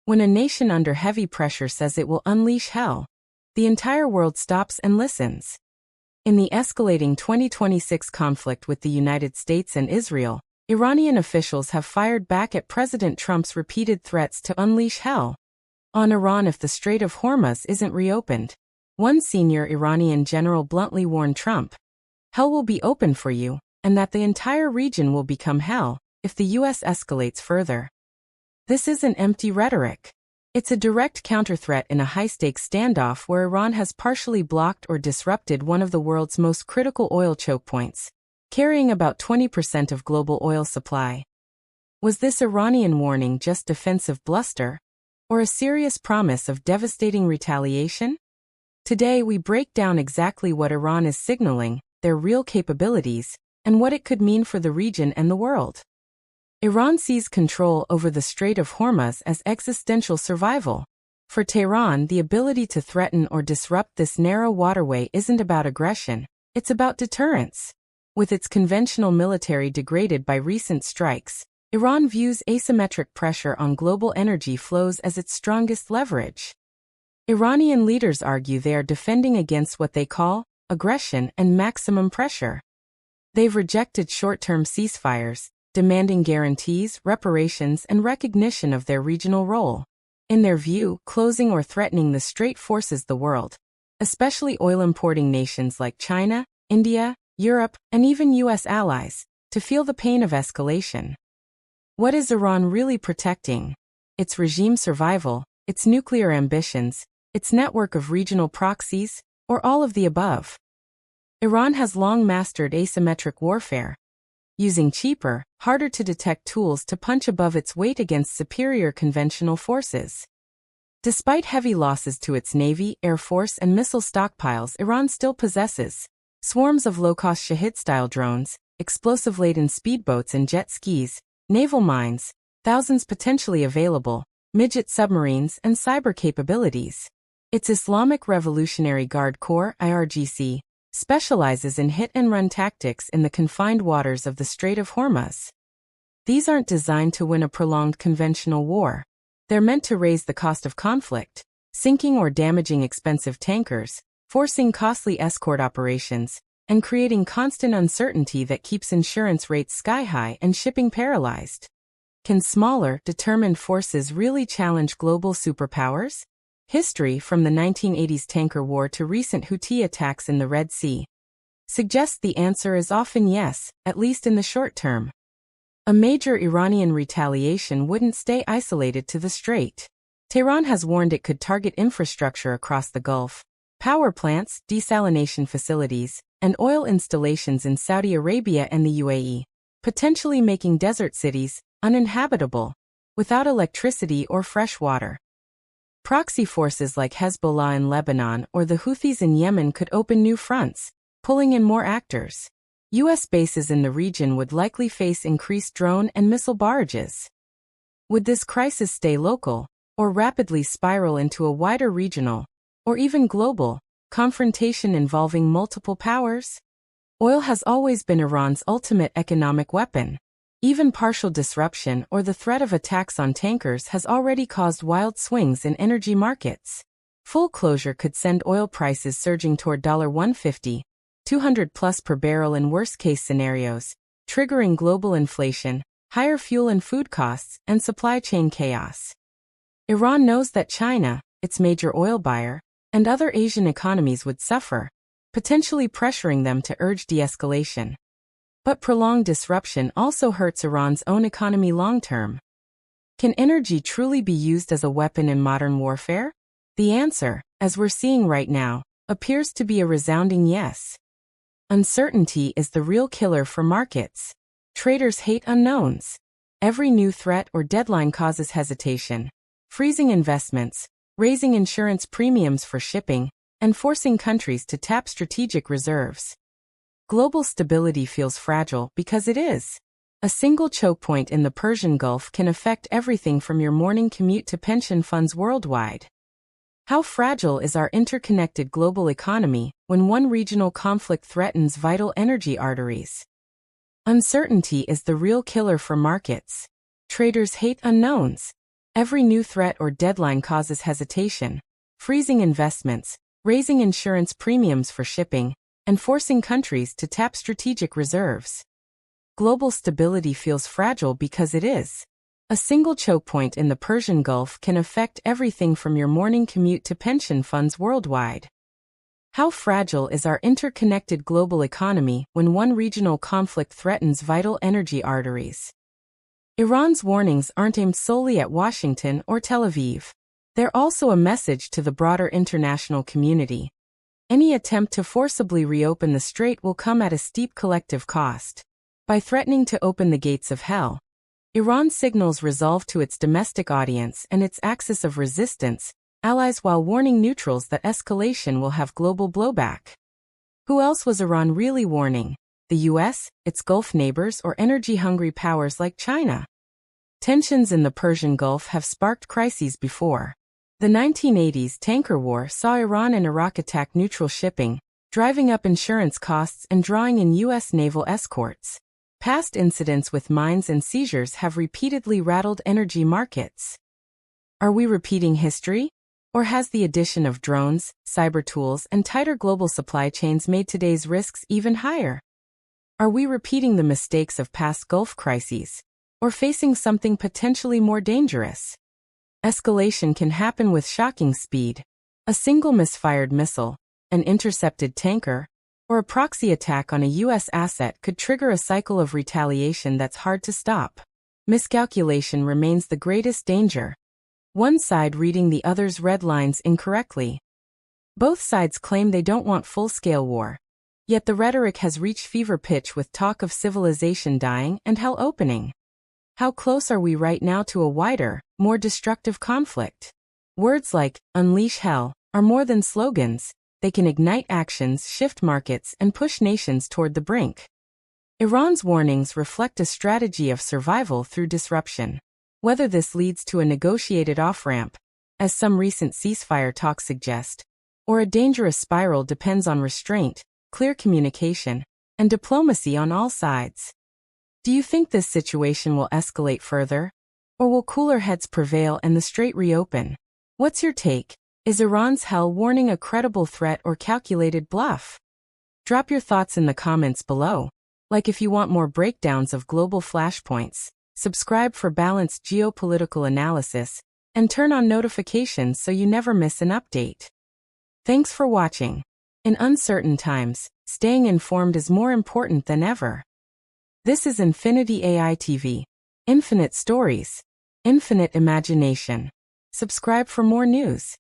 When a nation under heavy pressure says it will unleash hell, the entire world stops and listens. In the escalating 2026 conflict with the United States and Israel, Iranian officials have fired back at President Trump's repeated threats to unleash hell on Iran if the Strait of Hormuz isn't reopened. One senior Iranian general bluntly warned Trump, "Hell will be open for you, and that the entire region will become hell if the U.S. escalates further." This isn't empty rhetoric. It's a direct counterthreat in a high-stakes standoff where Iran has partially blocked or disrupted one of the world's most critical oil choke points, carrying about 20% of global oil supply. Was this Iranian warning just defensive bluster, or a serious promise of devastating retaliation? Today we break down exactly what Iran is signaling, their real capabilities, and what it could mean for the region and the world. Iran sees control over the Strait of Hormuz as existential survival. For Tehran, the ability to threaten or disrupt this narrow waterway isn't about aggression, it's about deterrence. With its conventional military degraded by recent strikes, Iran views asymmetric pressure on global energy flows as its strongest leverage. Iranian leaders argue they are defending against what they call aggression and maximum pressure. They've rejected short-term ceasefires, demanding guarantees, reparations, and recognition of their regional role. In their view, closing or threatening the strait forces the world, especially oil-importing nations like China, India, Europe, and even U.S. allies, to feel the pain of escalation. What is Iran really protecting? Its regime survival, its nuclear ambitions, its network of regional proxies, or all of the above? Iran has long mastered asymmetric warfare, using cheaper, harder-to-detect tools to punch above its weight against superior conventional forces. Despite heavy losses to its navy, air force, and missile stockpiles, Iran still possesses swarms of low-cost Shahid-style drones, explosive-laden speedboats and jet skis, naval mines, thousands potentially available, midget submarines, and cyber capabilities. Its Islamic Revolutionary Guard Corps, IRGC, specializes in hit-and-run tactics in the confined waters of the Strait of Hormuz. These aren't designed to win a prolonged conventional war. They're meant to raise the cost of conflict, sinking or damaging expensive tankers, forcing costly escort operations, and creating constant uncertainty that keeps insurance rates sky-high and shipping paralyzed. Can smaller, determined forces really challenge global superpowers? History, from the 1980s tanker war to recent Houthi attacks in the Red Sea, suggests the answer is often yes, at least in the short term. A major Iranian retaliation wouldn't stay isolated to the strait. Tehran has warned it could target infrastructure across the Gulf, power plants, desalination facilities, and oil installations in Saudi Arabia and the UAE, potentially making desert cities uninhabitable, without electricity or fresh water. Proxy forces like Hezbollah in Lebanon or the Houthis in Yemen could open new fronts, pulling in more actors. U.S. bases in the region would likely face increased drone and missile barrages. Would this crisis stay local, or rapidly spiral into a wider regional, or even global, confrontation involving multiple powers? Oil has always been Iran's ultimate economic weapon. Even partial disruption or the threat of attacks on tankers has already caused wild swings in energy markets. Full closure could send oil prices surging toward $150, $200+ per barrel in worst-case scenarios, triggering global inflation, higher fuel and food costs, and supply chain chaos. Iran knows that China, its major oil buyer, and other Asian economies would suffer, potentially pressuring them to urge de-escalation. But prolonged disruption also hurts Iran's own economy long-term. Can energy truly be used as a weapon in modern warfare? The answer, as we're seeing right now, appears to be a resounding yes. Uncertainty is the real killer for markets. Traders hate unknowns. Every new threat or deadline causes hesitation, freezing investments, raising insurance premiums for shipping, and forcing countries to tap strategic reserves. Global stability feels fragile because it is. A single choke point in the Persian Gulf can affect everything from your morning commute to pension funds worldwide. How fragile is our interconnected global economy when one regional conflict threatens vital energy arteries? Uncertainty is the real killer for markets. Traders hate unknowns. Every new threat or deadline causes hesitation, freezing investments, raising insurance premiums for shipping, and forcing countries to tap strategic reserves. Global stability feels fragile because it is. A single choke point in the Persian Gulf can affect everything from your morning commute to pension funds worldwide. How fragile is our interconnected global economy when one regional conflict threatens vital energy arteries? Iran's warnings aren't aimed solely at Washington or Tel Aviv. They're also a message to the broader international community. Any attempt to forcibly reopen the strait will come at a steep collective cost. By threatening to open the gates of hell, Iran signals resolve to its domestic audience and its axis of resistance, allies, while warning neutrals that escalation will have global blowback. Who else was Iran really warning? The US, its Gulf neighbors, or energy-hungry powers like China? Tensions in the Persian Gulf have sparked crises before. The 1980s tanker war saw Iran and Iraq attack neutral shipping, driving up insurance costs and drawing in US naval escorts. Past incidents with mines and seizures have repeatedly rattled energy markets. Are we repeating history? Or has the addition of drones, cyber tools, and tighter global supply chains made today's risks even higher? Are we repeating the mistakes of past Gulf crises? Or facing something potentially more dangerous? Escalation can happen with shocking speed. A single misfired missile, an intercepted tanker, or a proxy attack on a U.S. asset could trigger a cycle of retaliation that's hard to stop. Miscalculation remains the greatest danger. One side reading the other's red lines incorrectly. Both sides claim they don't want full-scale war. Yet the rhetoric has reached fever pitch with talk of civilization dying and hell opening. How close are we right now to a wider, more destructive conflict? Words like unleash hell are more than slogans. They can ignite actions, shift markets, and push nations toward the brink. Iran's warnings reflect a strategy of survival through disruption. Whether this leads to a negotiated off-ramp, as some recent ceasefire talks suggest, or a dangerous spiral depends on restraint, clear communication, and diplomacy on all sides. Do you think this situation will escalate further? Or will cooler heads prevail and the strait reopen? What's your take? Is Iran's hell warning a credible threat or calculated bluff? Drop your thoughts in the comments below. Like if you want more breakdowns of global flashpoints, subscribe for balanced geopolitical analysis, and turn on notifications so you never miss an update. Thanks for watching. In uncertain times, staying informed is more important than ever. This is Infinity AI TV. Infinite stories. Infinite imagination. Subscribe for more news.